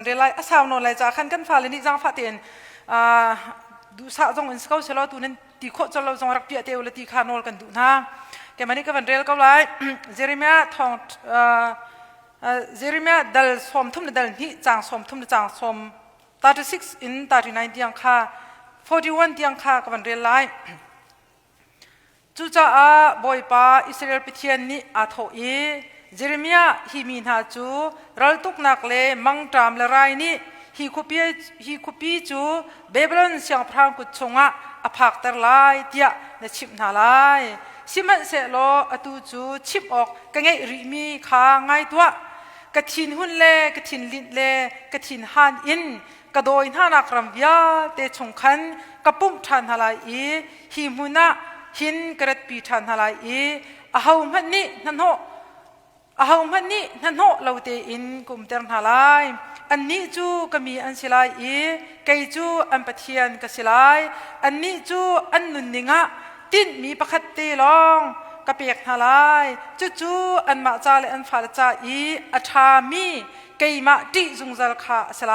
เรลัยอาสาวนนเลยจากขันกันฟ้าเลยนี่จังฟ้าเตียนดูสาวจงอินสกาวเชลล์ตัวนั้นตีโคจรเราจงรักเปียเตียวเลยตีขานอลกันดูนะแกมันนี่ก็เป็นเรลก็ไล่เจริญทองเจริญดัลสมทุ่มดัลนี่จางสมทุ่มจางสม36 in 39ที่ยังค่า41ที่ยังค่าก็เป็นเรลไลจู่จ้าบอยป้าอิสราเอลพิธีนี้อาโถอีเจเรมียาฮิมินฮาจูรัลตุกนักเลมังตามละไรนี่ฮิคุปีจูเบเบลอนเสียงพรางกุชงะอภักตรไลเดียในชิมนาไลสิมันเสโลอตูจูชิมออกกันไงริมีขาไงตัวกระถินหุ่นเล่กระถินลินเล่กระถินฮันอินกระโดยท่านักรำยาเตชงคันกระปุ่มทันฮาไลอีฮิมุนะหินกระดปีทันฮาไลอีอาหาวมันนี่นั่นโหอาหาวมันนี่นั่นโหเราเตอินกุมเตอร์ฮาไลอันนี้จูก็มีอันสิไลอีไกจูอันปะเทียนก็สิไลอันนี้จูอันนุนนิงะตินมีประคัตเตลองกระเปียกฮาไลจูอันมาจาเลอันฟาลจาอีอัฐามีไกมาติจุงซัลคาสิไล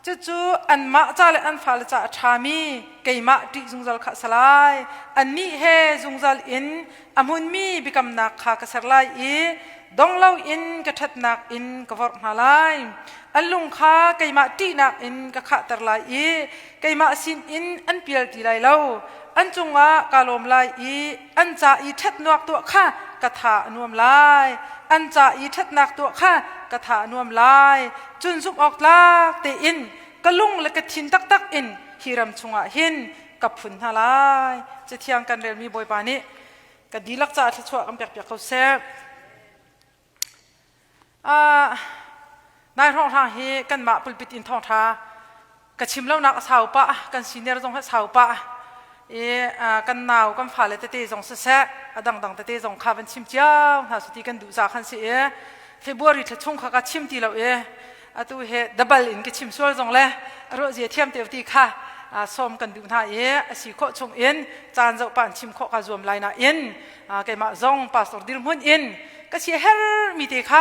จู่อันมาจาเลอันฟาลจาชามีเกยมาติจุงซัลขัสลายอันนี้เฮจุงซัลอินอามุนมีบิกำนักขากษรลายอีดงเล่าอินกระทัดนักอินกวอร์มาลายอันลุงข้าเกยมาตินักอินกะขะตรลายอีเกยมาสินอินอันเปียลตีลายเล่าอันจงว่ากาลมลายอีอันจ่าอีทัดนวกตัวข้ากะถานวมลายอันจ่าอีทัดนักตัวข้ากะถานวมลายจุนซุบออกลากเตอินกะลุงและกะทินตักอินฮิรัมชงะหินกับผุนฮาลายจะเที่ยงกันเรียนมีบอยปานี้กะดีลักจ่าชัวกันเปียกเขาแซ่บนายท้องทางเฮกันมาปุลปิดอินท้องทากะชิมเล่านักสาวปะกันซีเนียร์จงให้สาวปะกันหนาวกันฝ่าเลยเตะจงแซ่ดังเตะจงข้าเป็นชิมเจ้าถ้าสุดที่กันดูจากขันเสียเฟบรุยที่ชงข้ากะชิมตีเราตัวเฮดับเบิลอินกะชิมส่วนจงเลยรถเจียเทียมเตียวตีค่ะซ้อมกันดูท่าสีโคชงอินจานเจ้าป่านชิมโคกระรวมลายน่ะอินแกมาจงปาสตอร์ดิลมุนอินก็เชียเฮร์มีตีค่ะ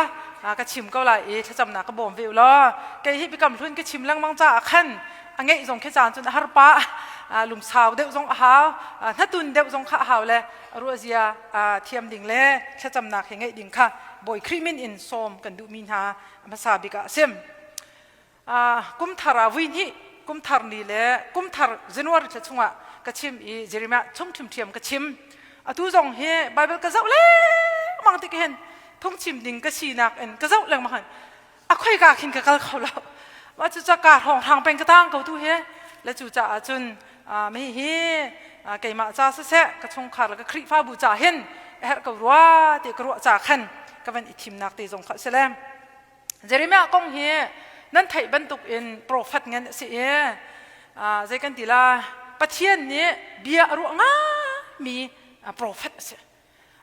ก็ชิมก็ลายถ้าจำหนักก็บ่มวิวล้อแกฮิบิกำทุนก็ชิมลังมังจ้าขันอันนี้จงแค่จานจนฮาร์ปะลุมสาวเด็กจงหาวถ้าตุนเด็กจงข้าหาวเลยรัวเจียเทียมดิ่งเล่ถ้าจำหนักยังไงดิ่งค่ะบ่อยครีมินอินซ้อมกันดูมินหาภาษาบิกะเซมกุมทาราวินฮีกุมทาร์นี่แหละกุมทาร์เจนวาร์จะชงะกระชิมอีเจริมาชงชิมเทียมกระชิมตู้จงเฮไบเบิลกระเจ้าเล่มังติกเห็นทงชิมดิ่งกระชีนักเอ็นกระเจ้าเล่งมาหันค่อยกาขินกระเขาแล้วว่าจุจะกาทองทางเป็นกระตั้งเขาตู้เฮและจุจะจุนไม่เฮไก่มาจ่าเสะกระชงขาดแล้วก็ครีฟ้าบูจ่าเห็นเฮ็ดกับรัวเด็กรัวจ่าขันก็เป็นอิทิมนักตีจงขัดเสลมเจริมาก้องเฮนั่นไทยบรรทุกอินโปรฟัดเงินเสียใจกันทีละประเทศนี้เบียร์รู้ง่ามีโปรฟัดเสีย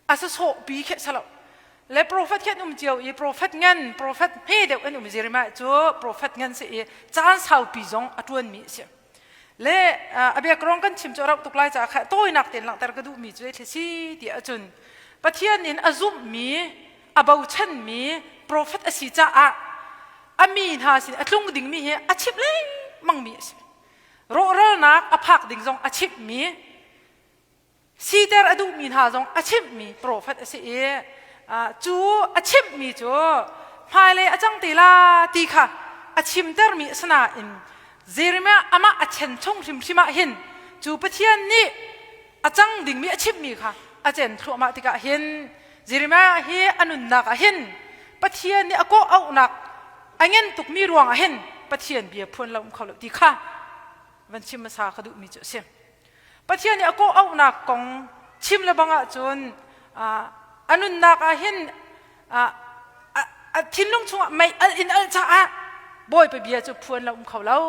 อาศัยโซ่ปีแค่สลับและโปรฟัดแค่นุ่มเจียวอีโปรฟัดเงินโปรฟัดเฮเด็กนุ่มเจริมาจูโปรฟัดเงินเสียจานสาวปีจงอัตวันมีเสียและอเบียกรองกันชิมจรับตุกไล่จากใครตัวนักเต้นหลังแต่ก็ดูมีจุดที่สี่ที่จุนประเทศนี้อาซุมมีอาบาวชันมีโปรฟัดอสิจ้าอามีนหาสิอัตลุงดิ่งมีเฮอาชิบเลยมังมีสิโรนักอภักดิ่งจงอาชิบมีซีเดอร์อดูมีนหาจงอาชิบมีโปรฟัดสิจูอาชิบมีจูภายเลยอาจังตีลาตีค่ะอาชิมเดอร์มีสนาอินเจริมาอามาอาเชนชงชิมชิมาเห็นจูประเทศนี้อาจังดิ่งมีอาชิบมีค่ะอาเจนทัวมาติกะเห็นเจริมาเฮอนุนนักเห็นประเทศนี้อโกเอาหนักอันเงินตุกมีรวงเห็นประเทศเบียพูนเราเขาเลยดีค่ะวันชิมมาสาขดุมีจุดเสียประเทศนี้ก็เอาหนักกองชิมแล้วบางจนอันนู้นหนักเห็นทิ้งลงช่วงไม่อินจ้าบ่อยไปเบียจุพูนเราเขาแล้ว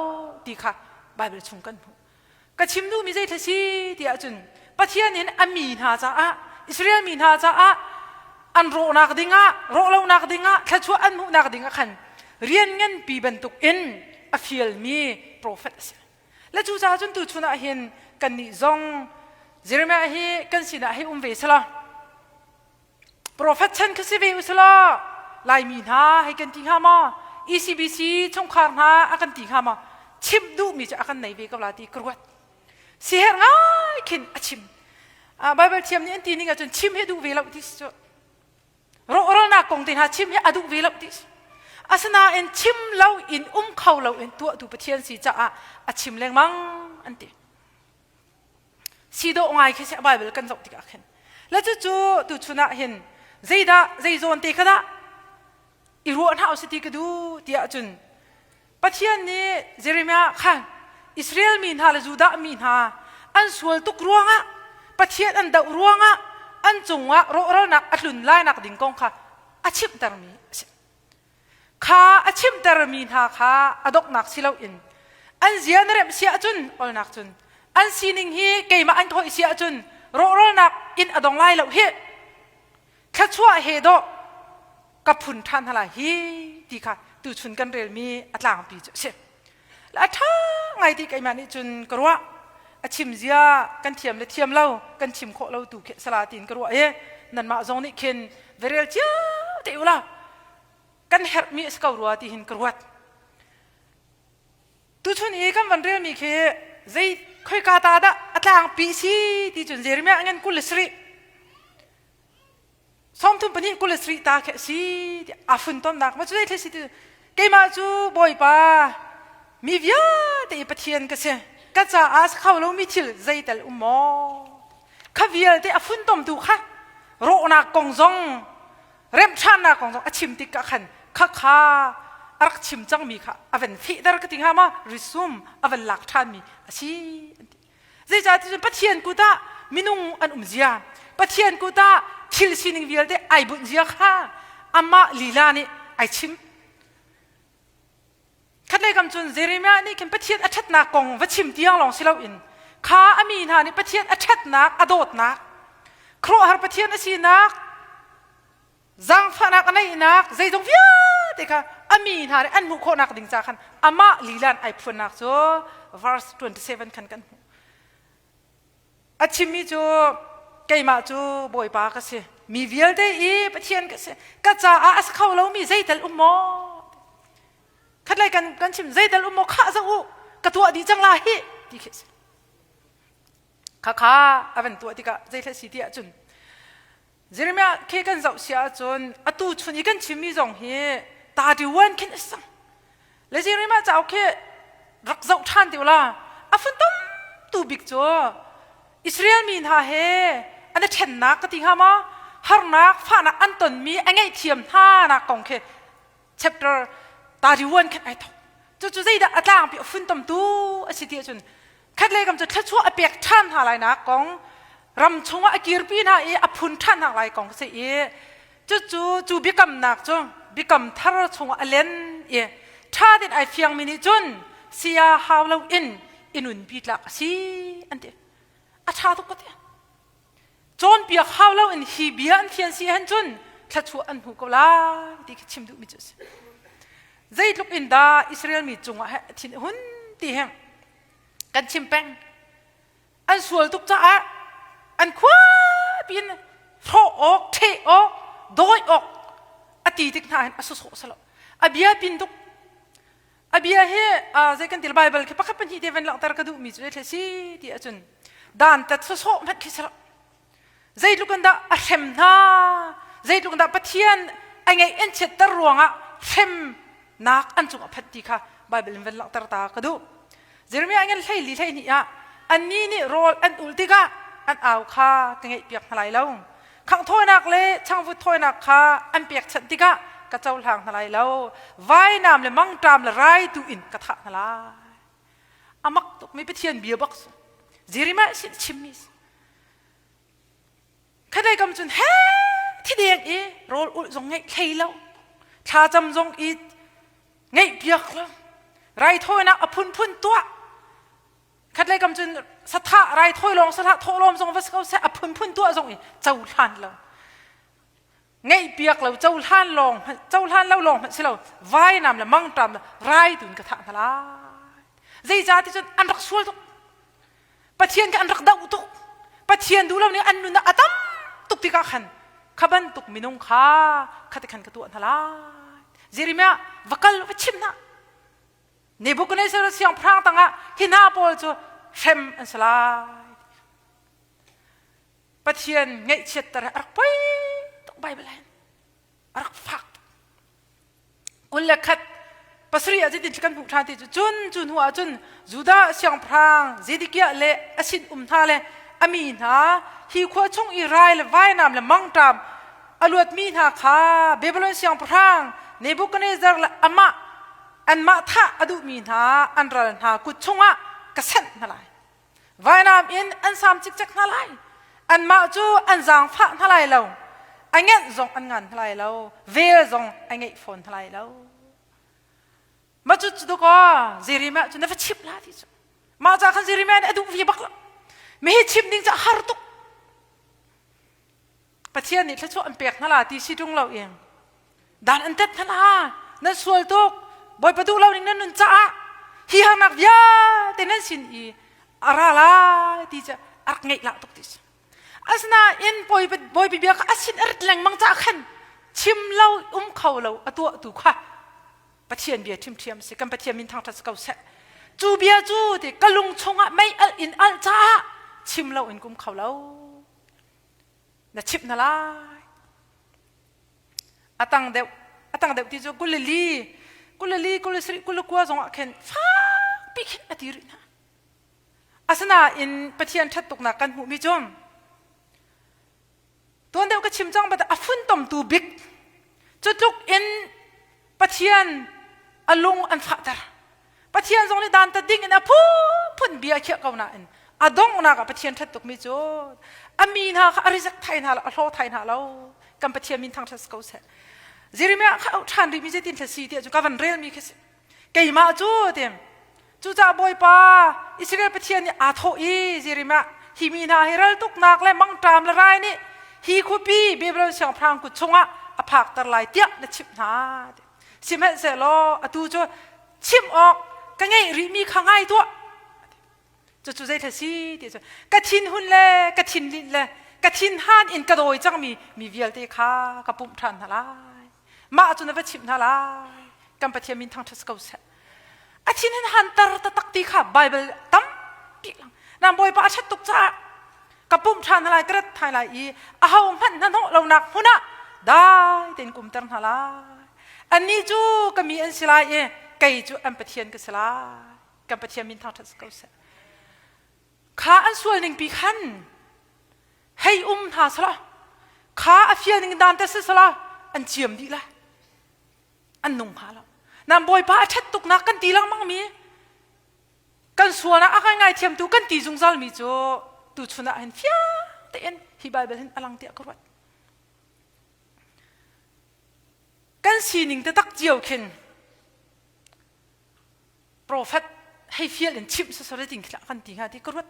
ดีค่ะใบเบลชงกันก็ชิมดูมีใจทัศน์ที่จนประเทศนี้อามีนหาจ้าอิสราเอลมีนหาจ้าอันโรนักดิ่งโรเรานักดิ่งแค่ชั่วอันมุนักดิ่งขันเรียนเงินปีบรรทุกอินอฟิลมีโปรเฟสและจู่จ้าจนตัวชุนอาเห็นกันนี่จงเจริญเฮกันสินะให้เวสละโปรเฟสชันคือสิเวสละลายมีนาให้กันทิ้งหามา ECBC ช่องคารนาอากันตีข้ามาชิมดูมีจะอากันไหนเวกับลาตีกรวดเสียง่ายขึ้นชิมไบเบิลเทียมนี่อันตีนี่ก็จนชิมให้ดูเวลาที่สุดเราหนักกงตีนหาชิมให้อดูเวลาที่อาสนาเอ็นชิมเราอินเขาเราเอ็นตัวดูประเทศสีจะชิมแรงมั้งอันตีสีโดง่ายแค่เสียไบเบิลกันจบที่กันเห็นแล้วจู่ๆดูชุนะเห็นใจโซนตีกันละอีรัวน่าเอาสติกดูที่อาจุนประเทศนี้เจเรมียขันอิสราเอลมีนหาและจูดามีนหาอันสวลตุกรัวงะประเทศอันดาวรัวงะอันจงวะเราหนักอัดลุนไล่หนักดิ่งกงค่ะอาชิมตรมีข้าอาชิมตรมีนหาข้าอดกหนักสิเลาอินอันเสียนเริ่มเสียจุนอลนักจุนอันซีนิงฮีเกยมาอันโทเสียจุนเราหนักอินอดงไล่เราเฮแค่ชั่วเฮโดกับผุนทันทลายฮีดีค่ะตูชุนกันเรียลมีอัตลางปีเจ็บและถ้าไงที่ไก่มานี่จุนกรัวอาชิมเสียกันเทียมและเทียมเล่ากันชิมโคเล่าตูเขสลาตินกรัวนั่นมาจงนี่เข็นเวเรลเจ้าเดี๋ยวละกันเฮร์มีสกาวรัวที่หินกรัวตูชุนกันวันเรียลมีเขใจค่อยกาตาดะอัตลางปีซีที่จุนเจริญงั้นกุลสรีสมทุนปนิกุลสรีตาแค่สิอาฟุนต้นนักมาจุดได้ที่สิเกมาจูบอยป้ามีวิญญาณแต่ประเทศก็เสียก็จะอาสเขาเรามีทิลใจแต่อุโมข้าวิญญาณแต่อาฟุนต้มดูค่ะโรนักกงจงเริ่มชานักกงจงอาชิมติกะขันข้ารักชิมจังมีค่ะอาเป็นฟิดาร์กติงหามาริซุมอาเป็นหลักฐานมีอาชีใจจะที่ประเทศกูตามินุงอันเสียประเทศกูตาทิลซินิงวิลเดไอบุญเสียค่ะอามาลีลานี่ไอชิมขัดเลยกำจนเจเรมียนี่เป็นประเทศอัจฉริยะกงวัชิมที่ยังลองสิเราอินข้าอามีนานี่ประเทศอัจฉริยะอโดดนักครัวหาประเทศนั่นสินักจังฟ้านักอันไหนนักใจตรงเวียเด็กค่ะอามีนานี่อันมุขนักดิ่งจากขันอามาลีลานไอพูนนักโจ verse 27ขันกันอาชิมิโจเกยมาจูบอยปากก็เสียมีวิลเดอีประเทศก็เสียก็จะอาสเขาเรามีใจแต่อุโมขัดเลยกันชิมใจแต่อุโมข้าจะอุกระตัวดีจังเลยดีแค่ข้าอาเป็นตัวที่ก็ใจแค่สิที่จุนเจริญมีแค่กันจะเสียจุนอตูชุนอีกันชิมมีจงเฮตาดิวันขึ้นสังและเจริญมีจะเอาแค่รักเจ้าท่านเดียวละอาฟันต้มตูบิกจ้อิสราเอลมีนหาเฮอันนั้นเช่นนักก็ทิ้งหามาฮาร์นักฟ้านักอันตนมีไอ้ไงเทียมท่านักกองเค chapter ตาดิวันขึ้นไอ้ทองจู่ๆใจด่าอัตลางไปฟุ้นต้มตู้อาศิเดียจนคัดเลยกำจัดแค่ชั่วอเปียกท่านหาไรนักกองรำชงว่ากีรปีน่ะอพุนท่านหาไรกองเสียจู่บิกำนักจงบิกำทารชงว่าเลนท่าเดินไอเฟียงมินิจนเสียฮาวเราอินุนปีละสิอันเดียอาชาตุกติจนเปียกฮาวเราฮีเบียนเฟียนเสียนจนแค่ชั่วอันหูกลาที่ชิมดูมิจุสใจลุกอินดาอิสราเอลมีจงว่าทินหุ่นตีแห่งกันชิมแป้งอันสวยตุกจ้าอันคว้าปีนโถออกเทออกโดยออกอตีติกนายอัศโสสละอเบียปินตุกอเบียเฮใจกันติลไบเบิลคือปักปันฮีเดวันหลังตระกดูมิจุเลยสิที่อาจารย์ด่านตัดโสมันคิดสละใจลุกันดาเข็มนาใจลุกันดาปะเทียนไอ้ไงเอ็นเชตตรวงอะเข็มนักอันจุงอภัตติค่ะไบเบิลวันหลังตระตากระดูเจอร์มีอันนั้นใช่หรือใช่นี่อะอันนี้นี่โรลอันอุลติกะอันเอาค่ะกังไงเปียกอะไรแล้วขังถ้วยนักเลยช่างฟุตถ้วยนักค่ะอันเปียกฉันติกะกระเจ้าทางอะไรแล้วไว้น้ำเลยมั่งตามเลยไรตูอินกระทะอะไรอามักตุกไม่ไปเทียนเบียร์บักเจอร์มีสิชิมิสแค่ได้กำจุนเฮ้ที่เดียกโรลอุลจงไงใช่แล้วชาจำจงอีไงเปียกแล้วไรถ้วยนักอพุนพุนตัวคัดเลยกำจุนสถาไรถ้วยลงสถาโทลมทรงวัสเขาเสอพุนพุนตัวทรงเจ้าท่านเราไงเปียกเราเจ้าท่านลงแล้วลงสิเราไว้นำแล้วมั่งตามแล้วไรตุนกระทะทลายใจจ่าที่จนอันรักสวยตุกปะเทียนกับอันรักดาวตุกปะเทียนดูแล้วเนี่ยอันนุนอัตมตุกติกาขันขบันตุกมินงคาขัดขันกระตัวทลาย Jeremiah vakal chimna Nebuchadnezzar siang prang tanga hina pol chu shem an sala pathian ngai chet tar arak pai tok bible han arak fak kulakhat pasri ajit kan pu thati chun huwa chun juda siang prang zedekia le asin tha le ami na hi khwa chung Israel vai nam le mangtam aluat mi na kha Babylon siang prang Nebuchadnezzar la ama an ma tha adu mi na an ral na ku chunga ka sen na lai vai nam in an sam chik chak na lai an ma chu an jang pha na lai lo angen zong an ngan na lai lo ve zong angai phone na lai lo ma chu chu ko Jeremiah chu na fa chip la ti chu ma cha khan Jeremiah adu vi bak la me hi chip ding cha har tu pathian ni thla chu an pek na la ti si tung lo eng dan an tet na la na sual tok boy padu lo ning nan cha hi hang nak ya te nan sin I ara la ti cha ak ngai la tok ti asna in boy bi bia ka asin ert leng mang cha khan chim lo khau lo atu tu kha pathian bia thim thiam se kam pathian min thang thas kau se chu bia chu te kalung chonga mai al in al cha chim lo in kum khau lo na chip na la atang de ti jo kulali kulisri kulukwa zong khen fa pi khen atiri na asana in pathian that tuk na kan hu mi jom ton de ka chim jang ba afun tom tu big chutluk in pathian alung an fatar pathian zong ni dan ta ding in a phun bia khia kauna in adong na ka pathian that tuk mi jo ami na ka arizak thai na la hlo thai na lo kam pathian min thang thas ko se Jeremiah khau than ri mi je tin thasi ti chu ka van rel mi khese kei ma chu tem chu cha boy pa Israel pathian ni a tho I Jeremiah hi mi na heral tuk nak le mang tam la rai ni hi khupi Babylon siang prang ku chunga aphak tar lai tia na chip na sim he se lo atu chu chim ok ka ngai ri mi khangai to chu zai thasi ti chu ka thin hun le ka thin lin le ka thin han in ka doi chang mi vial te kha ka pum than na la ma chu na va chip na la kam pathian min thang thas ko se a thin han tar ta tak ti kha bible tam pi lang nam boy pa chat tuk cha ka pum than na la krat thai la I a hau man na no lo nak huna dai ten kum tar na la ani chu ka mi an sila e kai chu am pathian ka sila kam pathian min thang thas ko se kha an sual ning pi khan hei tha sala kha a fial ning dan ta se sala an chiam di la an nung kha la nam boy pa chat tuk na kan ti lang mang mi kan suana a kai ngai thiam tu kan ti jung zal mi chu tu chuna hen fia te en hi bible hen alang te ko rat kan sining te tak jiao khin prophet hei fial in chim sa sore ting kan ti nga ti ko rat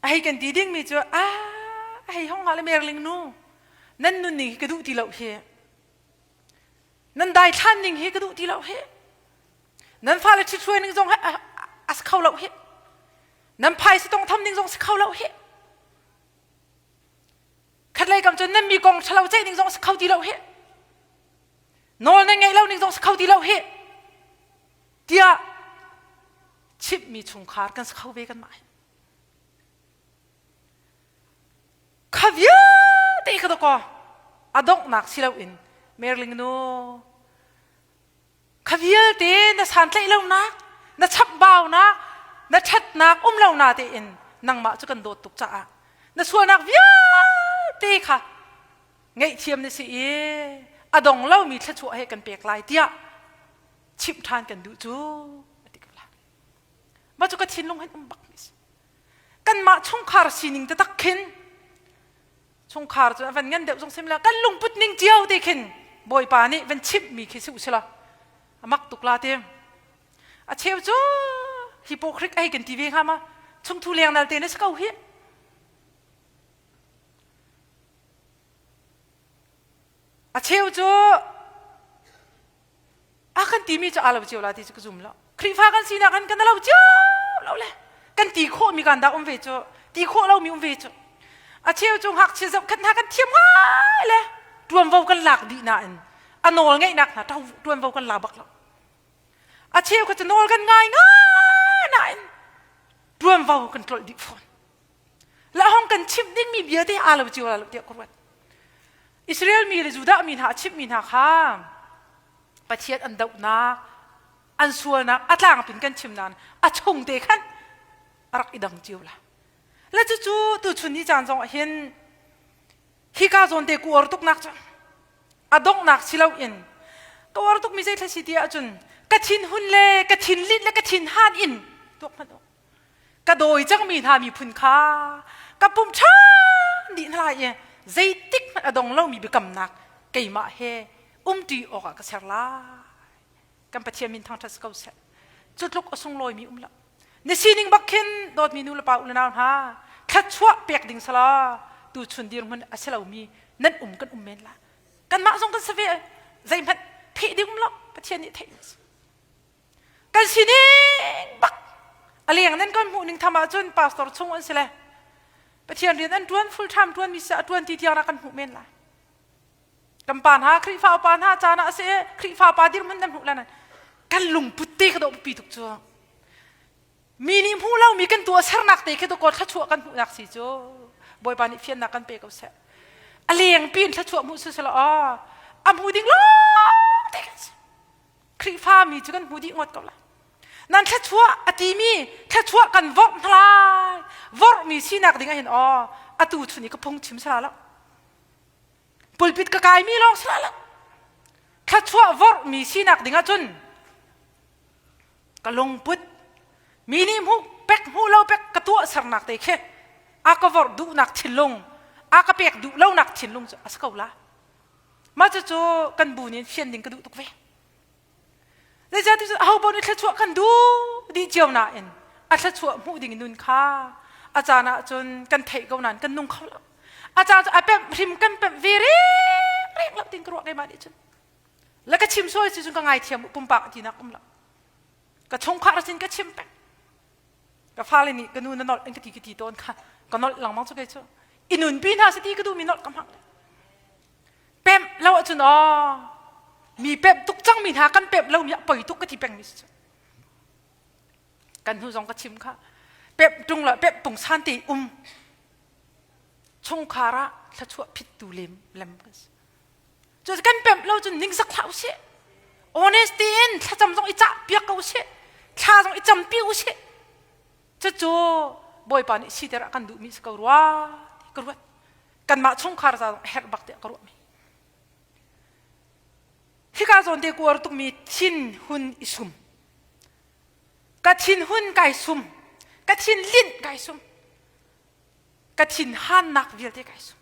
ai kan ti ding mi chu ai hong ha le merling nu nan nu ni ka du ti lo he nan dai than ning he ka du ti lo he nan fa le chi chue ning jong as khau lo he nan phai si tong tham ning jong si khau lo he khat lai kam chon nan mi kong chalo chai ning jong si khau ti lo he nol na ngai lo ning jong si khau ti lo he tia chip mi chung khar kan si khau ve kan mai khavya te ka ko adok nak silaw in merling no khavya te na san tlai lo na chap baw na that nak lo na te in nang ma chu kan do tuk cha na sual nak vya te kha ngai thiam ni si e adong lo mi thla chu he kan pek lai tia chip than kan du chu atikla ma chu ka thin long han bak mis kan ma chung khar sining ta tak khin chung khar chu van ngan de jong sem la kan lung put ning chiao te khin boy pa ni van chip mi khi su sela amak tukla te a cheu chu hypocrite ai kan ti ve ha ma chung thu leng nal te na skau hi a cheu chu a kan ti mi chu alo chiu la ti chu zum la khri fa kan sina kan lo chiu lo le kan ti kho mi kan da ve chu ti kho lo mi ve chu a cheu chung hak chi zop kan ha kan thiam ha le รวมvàoกันหลักดีน่ะอันนอลง่ายนักนะเท่ารวมvàoกันหลักบักหลักอาเชียวก็จะนอลกันง่ายง่ายน่ะรวมvàoกันตลอดดิฟอนแล้วห้องกันชิปดิ้งมีเบียร์ที่อาลบจิวอาลบเดียวกันวัดอิสราเอลมีเลยจูดามีหาชิปมีหาข้ามประเทศอันดาวนักอันส่วนนักอัตลางเป็นกันชิมนั้นอัชงเด็กขันรักอีดังจิวละแล้วจู่ๆตัวชุนนี่จานจงเห็นฮิกาจนเด็กกูอร์ตุกนักจังอดงนักสิเลาอินก็อร์ตุกมีใจทัศน์ที่อาจุนกระชินหุ่นเล่กระชินลิ้นและกระชินฮานอินตัวมันกระโดยจังมีทามีพุนคากระปุ่มช้าดีน่าเย่ใจติ๊กมันอดงเล่ามีบิกำนักเกี่ยมาเฮตีออกกระเสลากันปะเทียมินทางทัศน์เก่าเสจุดลุกอสงลอยมีละในซีนิงบักขินโดดมีนูละเปล่าอุลนาวฮะแค่ชั่วเปียกดิ่งสลาดูชุนดีมันอาศัยเรามีนั่นกันเมนละกันมาส่งกันสเวใจมันเทดิ่งละปะเทียนี่เทกันซีนิงบักอะไรอย่างนั้นก็หมู่หนึ่งทำมาจนปาสตอร์ชงอันเสละปะเทียนเรียนอันทวนฟูลไทม์ทวนมีสะทวนทีเดียวรักกันหมู่เมนละกำปานหาคริฟ้าปานหาจานะเสคริฟ้าปาดิรมันนั่นหมู่ละนั่นกันลุงพุทธิกระโดดปีตุกจัวมีนิมหูเล่ามีกันตัวเสนักเตะแค่ตัวกอดขัดชั่วกันหนักสิจ้บอยปานิเฟียนนักกันเปกับเสอะไรอย่างปีนขัดชั่วมุสุสละอัมหูดิ้งล้อเตะกันคริฟ้ามีจุกันหูดิ้งงดกับละนั่นขัดชั่วอติมีขัดชั่วกันวอร์มทลายวอร์มีสีนักดิ้งเห็นอตูชุนี่ก็พงชิมสละแล้วปุลปิดกระกายมีลองสละแล้วขัดชั่ววอร์มีสีนักดิ้งจุนก็ลงพุทมีนิมหูเป็กหูเล่าเป็กกระตัวสนักเตะแค่อากวอร์ดูนักถิ่นลงอากเป็กดูเล่านักถิ่นลงจะสกาวละมาจะกันบูนี่เฟียนดิ้งกระดูตุกเวแล้วจะที่เอาบอลนี่แค่ชั่วกันดูดีเจียวน่ะเอ็นอาจจะชั่วหูดิ้งนุนค่าอาจารย์น่ะจนกันเทกานั้นกันนุ่งเขาแล้วอาจารย์จะเป็ดริมกันเป็ดวีรีเรียกลับดิ้งกระโดดได้มาดิฉันแล้วก็ชิมซอยจนก็ไงเทียมปุ่มปากจีนักละก็ชงข้าวจินก็ชิมเป็ดก็ฟ้าเลยนี่ก็นู่นนอดเอ็นกติกติโดนค่ะก็นอดหลังมังสุกเกชั่วอินุนปีน่าสติก็ดูมีนอดกำหังเป็ดเราจนมีเป็ดตุกจังมีหากันเป็ดเรามีปล่อยตุกกะทิเป็ดมิสกันหูจงก็ชิมค่ะเป็ดตรงละเป็ดปุ่งสันติชงคาระถ้าชั่วพิษตูเลมกันจนกันเป็ดเราจนนิ่งสักคราวเสียhonesty ถ้าจำต้องอิจฉาเปียกเอาเช่ถ้าต้องอิจฉาเปียกเอาเช่จะโจบอยปานิสิเดรักันดูมิสกรัวกันมาชงคาร์ซาเฮร์บักเตะกรัวมีที่การสอนเด็กวัวตุกมีชินหุ่นอิสุมกัชินหุ่นไก่ซุมกัชินลิ้นไก่ซุมกัชินฮันนักเวียดไก่ซุม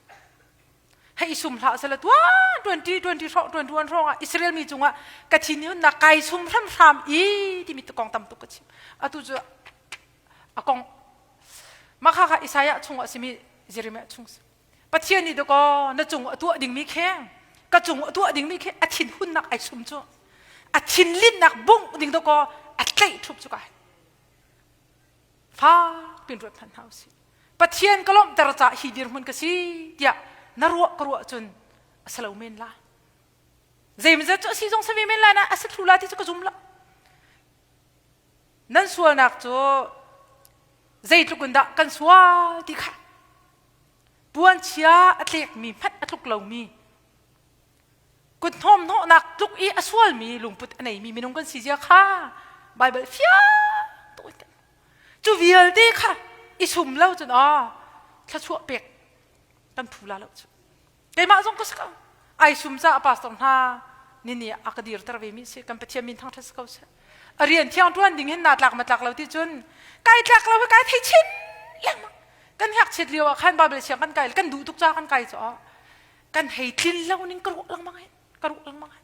ให้อิสุมละสลัดว่า20อิสราเอลมีจุงอ่ะกะทินหุ่นนักไก่ซุมพรำอีที่มีตะกองตำตุกกะชิมอะตุจะอะกองมาค่ะอิสายะชงอ่ะสิมีเจริญชงปัจเจียนี่ตะกอน่ะจุงตัวดิ่งมีแข้งกะจุงตัวดิ่งมีแค่อะทินหุ่นนักไอซุมจ้ะอะทินลิ้นนักบุ้งดิ่งตะกออะเตะทุบจุกายฟ้าเป็นรถพันเฮาสิปัจเจียนก็ล้มแต่ละจ่าฮีดิรมันก็สิเดียนรัวกรัวจนสลาวเมนละเจมันจะซีจงสวีเมนละนะอาศัยทุลาที่จะกระจุมละนั่นส่วนนักจ้เจตุกุนดะกันสวาที่ค่ะปวนเชียอัตเล็กมีพัดอัตลุกเหล่ามีกุนทอมโนนักลุกอีอสวลมีลุงพุทธอันไหนมีมินงกันสีเจียค่ะไบเบิลเฟียตัวกันจูเวียลดีค่ะอิสุมเล่าจนถ้าชั่วเปียกกันทุลาเล่าจนไอ้มาส่งก็สักไอซุมซาอปาสตองฮานี่อักดีร์ตระเวมิสิกันเปทียมินทั้งทัศกาวเสเรียนเที่ยงทวนดิ่งเห็นนาดหลักมาหลักเราที่จนไก่หลักเราไก่ไทยชินยังกันหักเฉียดเรียวขันบาเบลเชียงกันไก่กันดูทุกจ้ากันไก่จ้ะกันให้ทินเล่านิ่งกระรุลังมังไงกระรุลังมังไง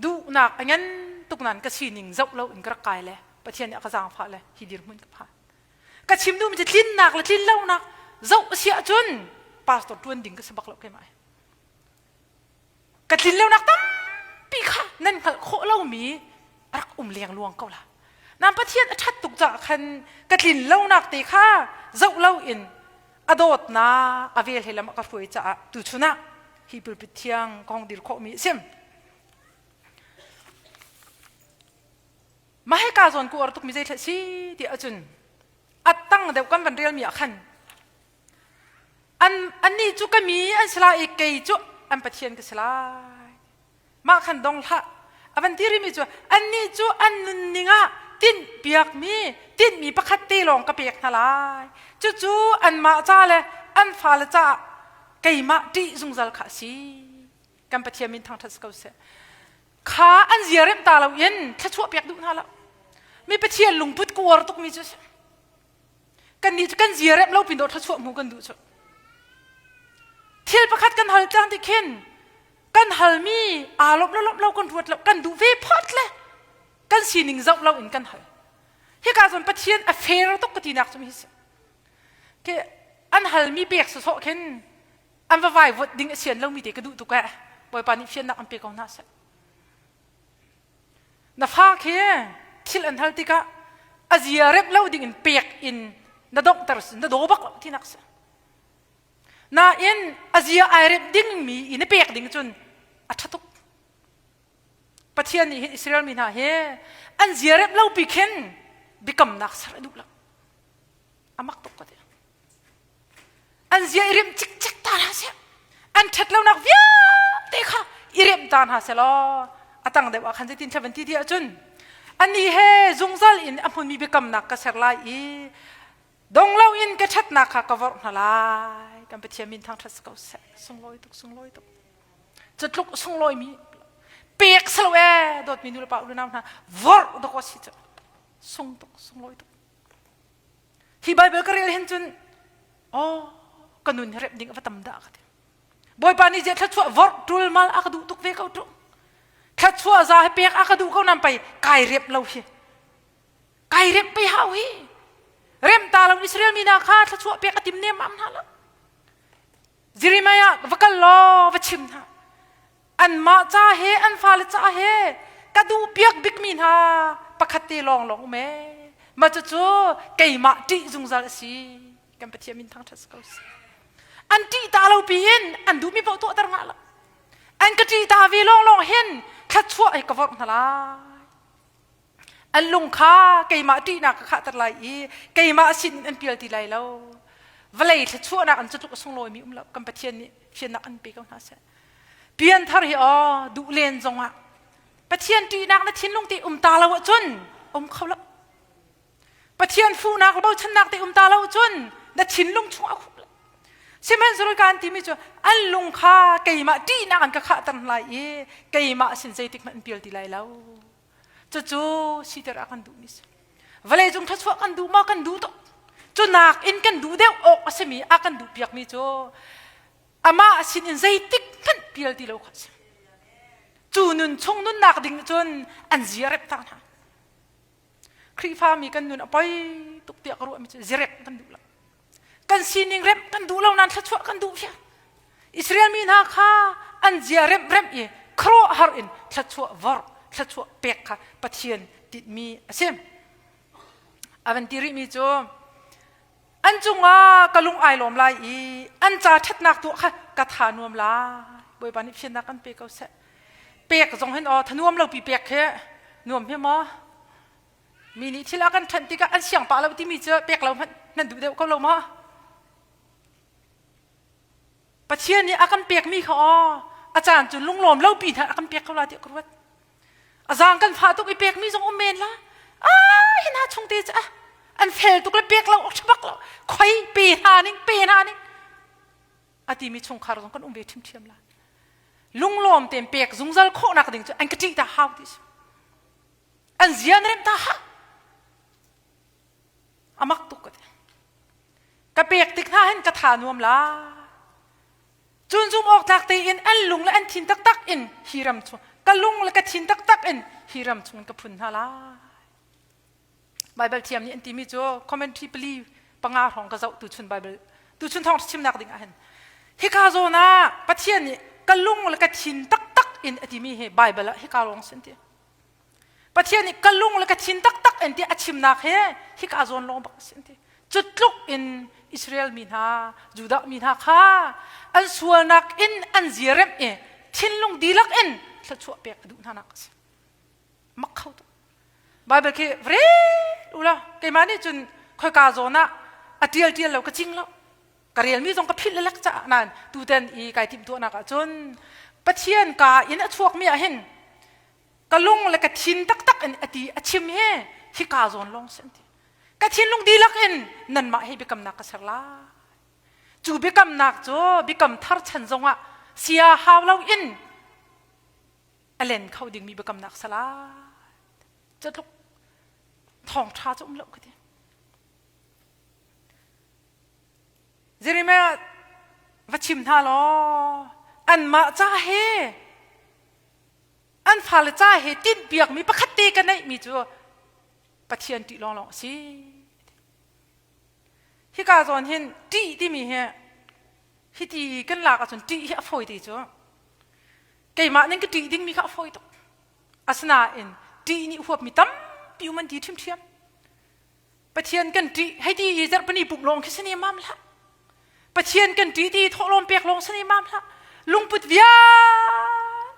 ดูหนักอย่างนั้นตุกนั้นก็ชีนิงเจ้าเราอินกระไก่เลยประเทศนี้ก็สร้างฟ้าเลยฮิดิร์มันก็ผ่านก็ชิมดูมันจะทินหนักและทินเล่าหนักเจ้าเสียจนปาสตอร์ทวนดิ่งก็สบักเราแค่ไหนก็ทินเล่าหนักตั้มปีค่ะนั่นก็โคเล่ามีรักเลี้ยงลวงเขาละน้ำประเทศชัดตุกจากคันกระถิ่นเล่าหนักตีค่ะเจ้าเล่าอิน adot na avel helam ka foi cha tu chuna hi pulpit thiang kong dir kho mi sim mai ka zon ku ortuk mi zai si ti achun atang de kam van real mi khan an ni chu ka mi an sala e ke chu an pathian ka sala ma khan dong la avan tiri mi chu an ni chu an nun ninga tin piak mi pakhat te long ka pek thalai chu an ma cha le an fa le cha kai ma ti zungzal kha si kam pathian min thang thas ko se kha an ziarem ta lo yen tha chu pek du na la mi pathian lungput ku war tuk mi chu kan ni kan ziarem lo pin do tha chu mu kan du chu thil pakhat kan hal tang ti khen kan hal mi a lop lo kan ruat lo kan du ve phot le kan sining zau lo in kan hal hi ka zon pathian a fair tok ka ti nak chu mi se ke an hal mi pek so khen an va vai vot ding sian lo mi te ka du tu ka boy pa ni fian nak an pe ko na sa na fa khe thil an hal ti ka azia rep lo ding in pek in na doctors na do bak ti nak sa na in azia ai rep ding mi in pek ding chun a thatuk pathian ni Israel mi na he an zia rep lo pi khen bikam nak sar du la amak tok ka de an zia irem chik ta ha se an that lo nak via te kha irem tan ha se lo atang de wa khan tin 70 ti achun an ni he zungzal in aphun mi bikam nak ka ser lai i dong lo in ka that nak kha cover na lai kam pathian min thang thas ko se sung loi tuk chatluk sung loi mi pek salwe dot mi nul pa u nam na vor do ko si sung loi tuk hi bible ka rel hen chun kanun rep ding atam da ka boy pa ni je tha chu vor tul mal ak du tuk ve ka tu tha chu za he pek ak du ko nam pai kai rep lo hi kai rep pai ha hi rem ta lo Israel mi na kha tha chu pek atim nem am na la Jeremiah vakal lo vachim na an ma cha he an fal cha he ka du piak bik min ha pakhate long me ma chu kai ma ti zungzal si kam pathia min thang thas ko an ti ta lo pin an du mi po to tar nga la an ka ti ta vi long hen kha chua ai ka vor na la an lung kha kai ma ti na ka kha tar lai i kai ma sin an pial ti lai lo valai tha chua na an chu sung loi mi la kam pathia ni fian na an pe ka na sa pian thar hi du len zonga pathian ti nak na thin lung ti ta lo chun khaw la pathian fu nak lo chan nak ti ta lo chun na thin lung chung a khu simen zoro kan ti mi chu an lung kha kai ma ti nak an ka kha tan lai e kai ma sin sei tik man pial ti lai lo chu si ter akan du ni vale jung tha chu kan du ma kan du to chu nak in kan du deu ok asemi akan du piak mi chu ama sin in sei tik kan pial ti lo kha chu nun chung nun nak ding chun an zirep ta na khri fa mi kan nun apai tuk ti akru mi zirep kan du la kan sining rep kan du lo nan thachwa kan du ya Israel mi na kha an zirep rep e khro har in thachwa var thachwa pek kha pathian ti mi asem avan tiri mi chu an chunga kalung ai lom lai i an cha that nak tu kha ka tha nuam la boi pani phian nak an pe ko se pek jong hen thanuam lo pi pek khe nuam he ma mi ni thila kan than ti ka an siang pa lo ti mi che pek lo nan du de ko lo ma pathian ni akan pek mi kha achan chu lung lom lo pi tha akan pek ko la ti ko wat azang kan pha tu pi pek mi jong men la hina chung te cha an fel tu kle pek lo ok chbak lo khoi pe na ning ati mi chung khar jong kan be thim la lung lom tem pek zungzal kho nak ding chu an ka ti ta haw ti an zian rem ta ha amak tu ka pek tik na hen ka tha nuam la chun zum ok tak te in an lung la an thin tak tak in hiram chu ka lung la ka thin tak tak in hiram chung ka phun ha la bible thiam ni anti mi chu commentary pli panga rong ka zau tu chun bible tu chun thong chim nak ding a hen hi ka zo na pathian ni ka lung la ka thin tak tak in ati mi he bible hi ka rong sen ti pathian ni ka lung la ka thin tak tak en ti achim nak he hi ka zon long bak sen ti จุดลุกอินอิสราเอลมีนาจูดามีนาค่ะอันส่วนนักอินอันเจียร์เอทิ้งลงดีลักอินถ้าชั่วเปียกดูนานักสิมักเข้าตัวบาเบิลคือเร่ดูละเกี่ยมานี่จนคอยกาโซนะอัดเดียลเราก็จริงแล้วกระเรียนมีตรงกับพิษเล็กจ้ะนั่นดูเด่นอีกายทิมตัวนักจนปะเทียนกาอินอัดชั่วมีอะไรเห็นกะลุงเลยกะทินตักอินอดีอชิมเฮฮิกาโซนลงเส้นกะทินลงดีลักอินนั่นมาให้บิกำนักกษัตริย์ละจูบิกำนักจูบิกำทาร์ชันจงอ่ะเสียหาวเราอินอเลนเขาดิ่งมีบิกำนักสลาจะลุกทองชาจุ่มเล่าก็ดีเจริญวัชิมท่าล้ออันมาจ้าเฮอันฟาลจ้าเฮติดเบียกมีประคัตเตกันไหนมีจูปะเทียนตีลองสิที่กาจอนเห็นตีที่มีเฮที่ตีกันหลักจนตีเฮฟอยตีจูเกี่ยมานั่นก็ตีดิ้งมีข้าฟอยตัวอาสนาเอ็นตีนี่หัวมีตั้มปิวมันดีทิมเทียมปะเทียนกันตีให้ตีจะปนีปุกลงแค่เสนีมามละปะเทียนกันตีทอลมเปียกลงเสนีมามละลุงปุดวิา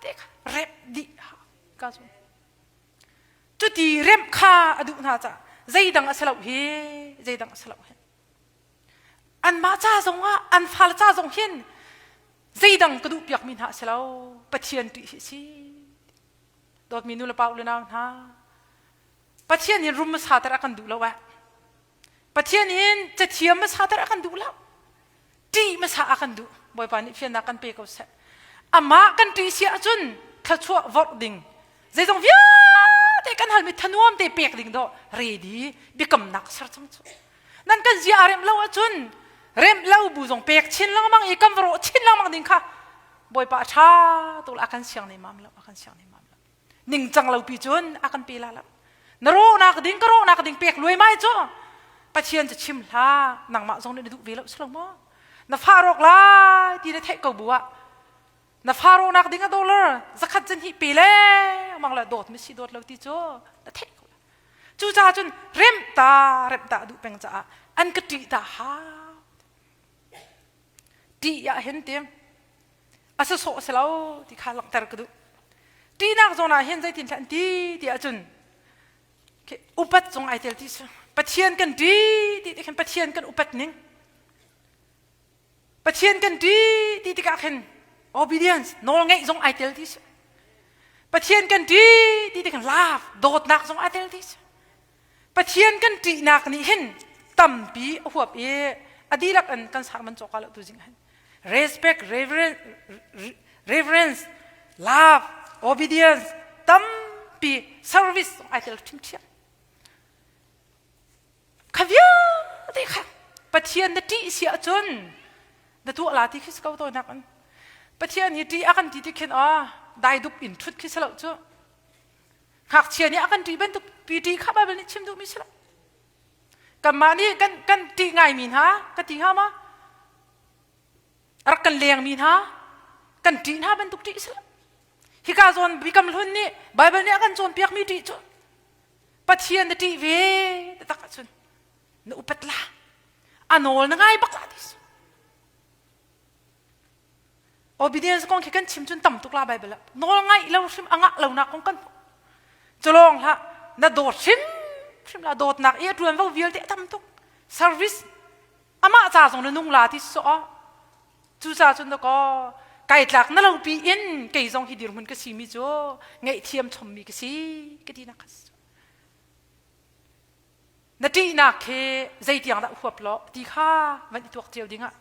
เด็กเร็บดีกาจอนจุดที่เร็บข้าอดุนาจ้ะใจดังอสลาวเฮใจดังอสลาวเฮอันมาจ้าทรงว่าอันฟาลจ้าทรงเห็นใจดังกระดูกเปียกมินหาเสลาวปะเทียนตีสิดอดมีนุลเปล่าเลยนะฮะปะเทียนเห็นรุมมาสาตระกันดูแล้ววะปะเทียนเห็นจะเทียมมาสาตระกันดูแล้วตีมาสากันดูบ่อยปานี้เพียงนักกันเปย์เขาเสอามากันตีเสียจนขชั่ววอดดิ่งใจทรงวิแต่กันหันมิทนวมแต่เปียกดิ่งดอเรดีบิกำนักสักจังจุนั่นกันเสียเร็มเล่าจนเร็มเล่าบุษงเปียกชินลังมังอีกำรอชินลังมังดิ่งค่ะบ่อยปาชาตัวอากันเสียงในมัมแล้วอากันเสียงในมัมแล้วนิ่งจังเราปีจนอากันปีละแล้วนรกนักดิ่งก็รกนักดิ่งเปียกรวยไม่จ้ะปะเชียนจะชิมลาหนังมาทรงในดุเวลสลงมั้งนฟารกลาที่ได้เทกบัวนฟารกนักดิ่งก็ดอลลาร์สักขัดจนหิปีเล่มังละโดดไม่ใช่โดดเราที่จ้ะนั่นเทกจูจ่าจนเร็มตาดุเป็งจ่าอันก็ตีตาฮาตีอยากเห็นเต็มอาศัยโซ่เสลาวที่ขาหลังตะกระดูตีนักจงน่ะเห็นใจตินแทนตีอาจุนอุปัตจงไอเทลที่ปะเทียนกันตีเห็นปะเทียนกันอุปัตหนึ่งปะเทียนกันตีก็เห็น obedience โนลไงจงไอเทลที่ปะเทียนกันตีเห็นลาฟโดดนักจงไอเทลที่ปะเทียนกันตีนักนี่เห็นตั้มปีหัวปีอดีรักอันกันสามมันจอกอะไรตัวจริงเห็น respect reverence love obedience ตั้มปี service ไอเทลทิมเทียขวิวดีค่ะปะเทียนนั่นที่เสียจนนั่นตัวอะไรที่คิดเขาตัวนักอันปะเทียนนี่ที่อากันที่เขียนได้ดุบินทุดคิดสลับจ้ะหากเชียนี่อากันที่เป็นดุปีที่ข้าไปเป็นชิมดุมิสละกันมานี่กันตีไงมีนฮะกันตีฮะมารักกันเลี้ยงมีนฮะกันตีนฮะเป็นตุกตีสิละฮิกาโซนบิกำลุนนี่ไบเบิลนี่กันโซนเปียกมีตีจ้ะปัจเจียนตีเวตักจุนนูอุปตละอันโนลนังไงบักลาดิส obedience กองแค่กันชิมจุนต่ำตุกลาไบเบิลละโนลไงเราชิมอ่างเราหนักกองกันจะลองละน่าโดดชิมลาโดดหนักเอ๊ะรวนว่าวิลเตะทำตุก service อามาจ่าส่งนุ่งลาที่สอจูจ่าจนแล้วก็ไก่หลักนั่นเราปีอินไก่ส่งฮิดิรมันก็สีมิจ่อไงเทียมชมมีก็สีก็ดีนักนาทีนักเคใจที่ยังได้หัวปลอกที่ข้าวันที่ตัวเจียวดิ้งอ่ะ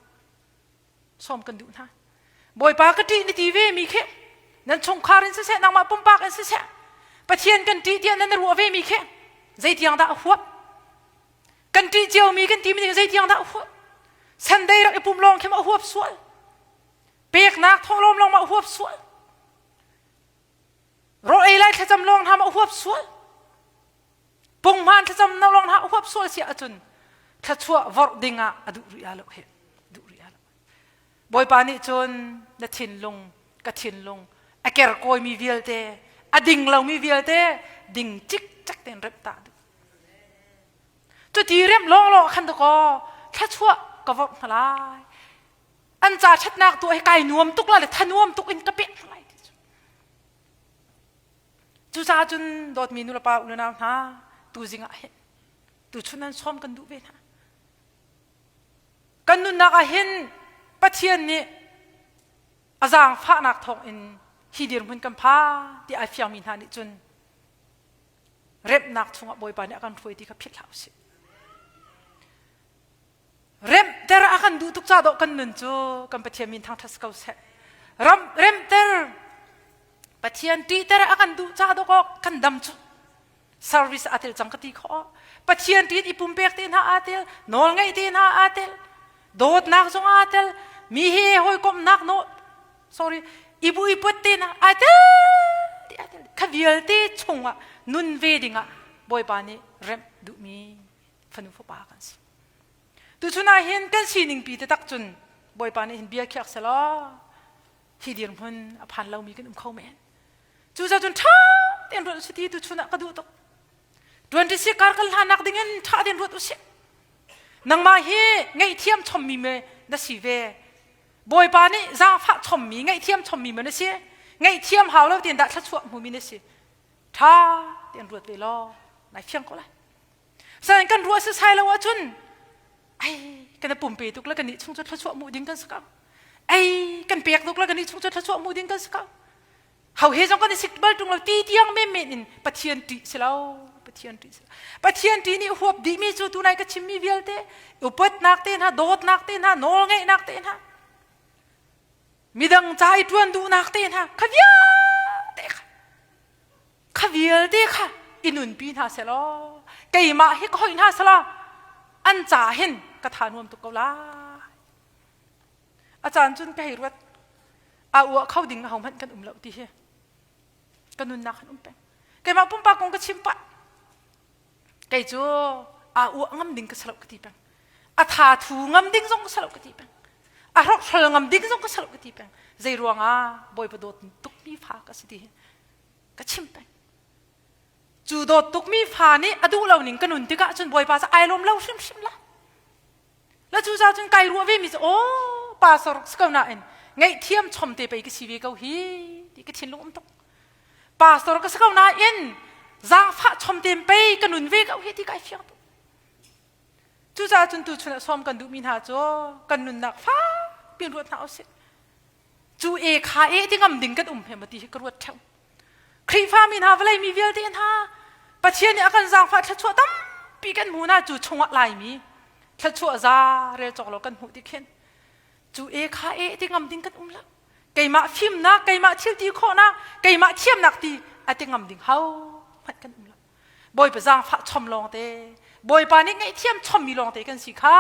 ซ้อมกันดูนะบ่อยปากตีนาทีเวมีเคนั่นชงคารินเสียนางมาปุ่มปากกันเสียปะเทียนกันตีเดียนั่นรัวเวมีเคใจที่ยังได้หัวกันตีเจียวมีกันตีมีใจที่ยังได้หัวฉันได้รักปุ่มลองแค่มาหัวสวยเปียกนักท้องลมลงมาหัวสวยรถเอไลท์จำลองทำมาหัวสวยปุ่งมันจำนลองทำหัวสวยเสียจนถ้าชั่ววอร์ดิงอ่ะดูริอาลเหดูริอาลบ่อยปานิจนนัดชินลงกัดชินลงอเกอร์โกยมีวิลเตอดิ่งเรามีวิลเตดิ่งจิกจักเต็นเร็บตาดู ตัวทีเรียมลองขันตะกอแค่ชั่วก็ว่าอะไรอันจ่าชัดนักตัวให้ไก่นวมตุกละเลยทนวมตุกอินกระเปียอะไรจูจ่าจุนโดดมีนุลปาอุลนาฮะตูจิงอ่ะเห็นตูชุนนั้นซ้อมกันดูเว้นะกันนุนนักเห็นปัจเจียนนี้อาจารย์ฟ้านักทองอินฮิดิรมันกันพาที่ไอฟิอามินฮานิจุนเร็บนักชงบอยปานอาการถวยที่กับพิษเหล่าสิเร็บแต่ละอาการดูทุกจ่าดอกกันนุนจูกันปัจเจียนมินทางทัศกาวเสรำเร็บแต่ปัจเจียนตีแต่ละอาการดูจ่าดอกกันดำจูservice อาเทลจังกติขอปัจเจียนตีอีปุ่มเปียกตีนหาอาเทลนอนไงตีนหาอาเทลโดดนักจงอาเทลมีเฮหอยกบนักโน sorry ibu ibu tina adel kavial te chunga nun vedinga boy bani rem du mi fanu fo pa kan si tu chuna hin kan sining pi te tak chun boy bani hin bia khyak sala hi dir mun aphan lau mi kan khau men chu ja chun tha ten ro si ti tu chuna ka du to 26 kar kal hanak dingen tha den ro tu si nang ma hi ngai thiam chom mi me na si veบอยปานี่จ้าฟ้าชมมีไงเทียมชมมีมันนะสิไงเทียมหาวแล้วเตียนดัดชัดชัวมูมีนะสิท่าเตียนรวดไปล้อไหนเพียงก็เลยแสดงกันรัวสุดท้ายแล้วว่าจุนไอ้กันปุ่มปีตุกแล้วกันนี่ช่วงจุดชัดชัวมูดิ้งกันสักเอาไอ้กันเปียกตุกแล้วกันนี่ช่วงจุดชัดชัวมูดิ้งกันสักเอาเฮาเฮจงกันนี่สิบบัลตรงเราตีเตียงไม่เมนินปะเทียนตีเสลาปะเทียนตีนี่หัวดีมีจุดตัวไหนก็ชิมมีเวลเตอุปนักเตนฮะโดดนักเตนฮะโนไงนักเตนฮะมีดังใจทวนดูนักเต้นฮะขวิลเด็กขวิลเด็กค่ะอินุนปีน่าเสลอไก่มาฮิกหอยน่าเสลออันจ่าเห็นกระถานวมตุกเกลาอาจารย์จุนไปรวดอาวัวเข้าดิ่งเอามันกันเหล่าที่เฮกันนุนนักกันเป็นไก่มาปุ่มปากงกระชิมปะไก่จูอาวัวงำดิ่งกระสลับกระตีเป็นอาถาถูงำดิ่งซงกระสลับกระตีเป็นอารมณ์เพลิงดิ้งส่งก็สรุปกันทีเป็นใจรวงบอยประโดดตุกมีฟ้าก็สิดีก็ชิมเป็นจูโดดตุกมีฟ้านี่อดูเราหนิงกันหนุนที่กะจนบอยป้าจะไอลมเล่าชิมละแล้วจูจ้าจนไกลรัวเวมิจะโอ้ป้าสรุปสกาวน่าเอ็นไงเทียมชมเตไปก็ชีวิตเขาฮีที่ก็ชินลุงตุกป้าสรุปก็สกาวน่าเอ็นจ้าฟ้าชมเตไปกันหนุนเวเขาฮีที่ไกลเฟียงตุจูจ้าจนตูชนะซ้อมกันดูมินหาจ้กันหนุนนักฟ้าเปลี่ยนรวดหนาวเสร็จจูเอขาเอที่งำดิ่งกันเหมตีกรวดเท่าครีฟ้ามีนาเวลามีเวลเตียนฮะปัจเจียนี่อาการจางฟ้าทัดชัวตั้มปีกันมูน่าจูชงอะไรมีทัดชัวซาเรียจอกเรากันหูที่เข็นจูเอขาเอที่งำดิ่งกันละไก่มาฟิมนะไก่มาเที่ยวตีข้อนะไก่มาเทียมหนักตีอาที่งำดิ่งเฮาพัดกันละบอยไปจางฟ้าชมลองเตบอยปานี่ไงเทียมชมมีลองเตกันสิค่ะ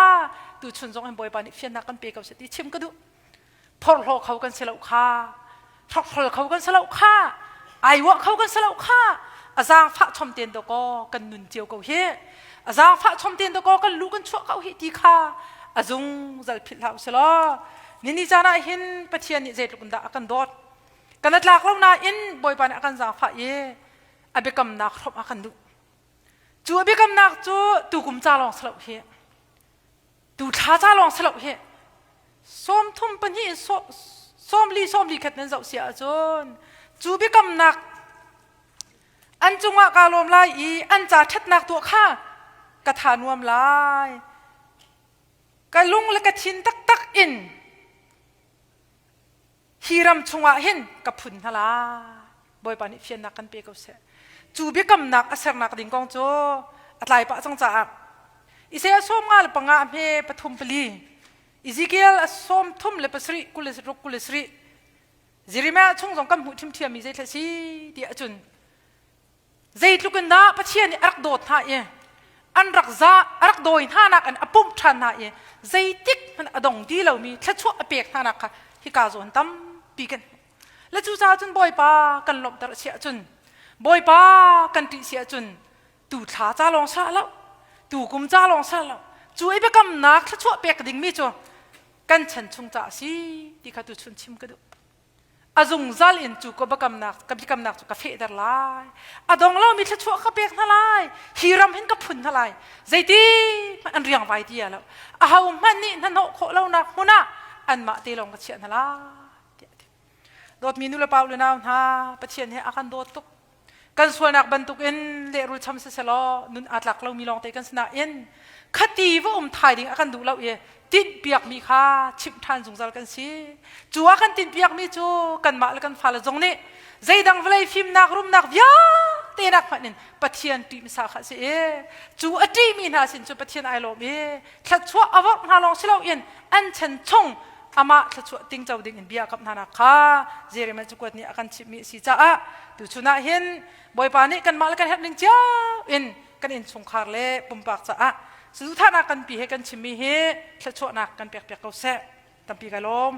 ดูชุนจงให้บอยปานี่เฟียนนักกันเปกับเสตีชิมก็ดูพอเราเขากันเสลาค่าทักพอเขากันเสลาค่าไอวะเขากันเสลาค่าอาจารย์ฟ้าชมเตียนตะกอกันนุนเจียวเขาเฮอาจารย์ฟ้าชมเตียนตะกอกันลูกกันชั่วเขาเฮดีค่ะอาจงจะผิดเหล่าเสลานี่จานาเห็นปะเทียนนี่เจ็ดลูกด่ากันดอดกันนัดหลักเราหน้าอินบอยปานี่กันจางฟ้าเย่อเบกำนักครบกันดูจูอเบกำนักจูตูกุมจ่าลองเสลาเฮดูท้าจ้าลองสลับเหตุส้มทุ่มปัญญ์ส้มลีขัดนั้นเจ้าเสียจนจูบิกำนักอันจุงว่ากาลมลายอีอันจ่าทัดนักตัวข้ากระถานวมลายกะลุงและกะชินตักอินฮีรำชงว่าเห็นกับผุนทลาบอยปานิเฟียนนักกันเปียกเสียจูบิกำนักอาศัยนักดิ่งกองโจอัตไลปะจังจ่าอิเสียส้มงาลปังอาเพปฐุมปลีอิซิเกลส้มทุ่มเลปสรีกุลสรุกุลสรีจิริมาชงสงกำหูทิมเทียมีใจทศีดีอจุนใจทุกันดาปะเชียนรักโดดท่าเออันรักซารักโดยท่านักอันอปุ่มทันท่าเอใจติกมันอดงดีเหล่ามีทัดชั่วเปียกท่านักค่ะฮิกาโซนตั้มปีกันและจูจ้าจุนบอยปากันหลบตระเสียจุนบอยปากันติเสียจุนตูท้าจ้าลองซาแล้วตูกุมจ้าลองซะแล้วจูไอ้เบกำนักถ้าชั่วเปียกดิ่งมีจ้ะกันฉันชงจ่าสิที่ข้าตูชุนชิมกระดู azung zal in chu ko bakam nak kabikam nak chu ka fe dar lai adong lo mi thla chu ka pek na lai hiram hin ka phun na lai zaiti an riang vai ti alo a hau man ni na no kho lo nak huna an ma te long ka chian na la dot minu la paul na ha pathian he akan dot tuk kan sual nak bantuk in le rul cham se selo nun atlak lo mi long te kan sna in khati wo thai ding akan du lo ye tin piak mi kha chim than jung zal kan si chuwa kan tin piak mi chu kan ma kan phal jong ni zaidang vlei phim nak rum nak vya te nak phanin pathian tim sa kha se e chu ati mi na sin chu pathian ai lo me thla chua awak na long silo in an chen chong ama thla chua ting chau ding in bia kap na na kha jere ma chu kwat ni akan chim mi si cha a tu chuna hin boy pa ni kan mal kan het ning cha in kan in chung khar le pumpak cha aสุดท้ายนักกันปีให้กันชิมมีเฮทชวนักกันเปียกๆเขาแซ่ตัมปีกันลม